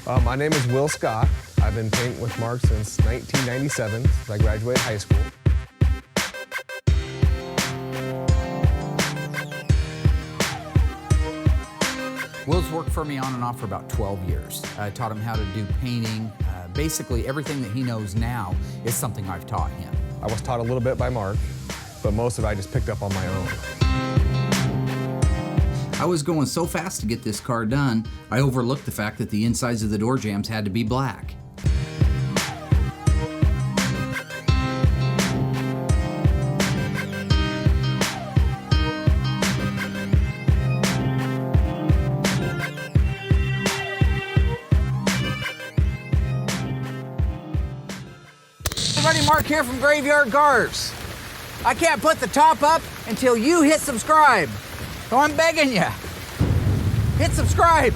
My name is Will Scott. I've been painting with Mark since 1997, since I graduated high school. Will's worked for me on and off for about 12 years. I taught him how to do painting. Basically, everything that he knows now is something I've taught him. I was taught a little bit by Mark, but most of it I just picked up on my own. I was going so fast to get this car done, I overlooked the fact that the insides of the door jambs had to be black. Everybody, Mark here from Graveyard Carz. I can't put the top up until you hit subscribe. So I'm begging you, hit subscribe.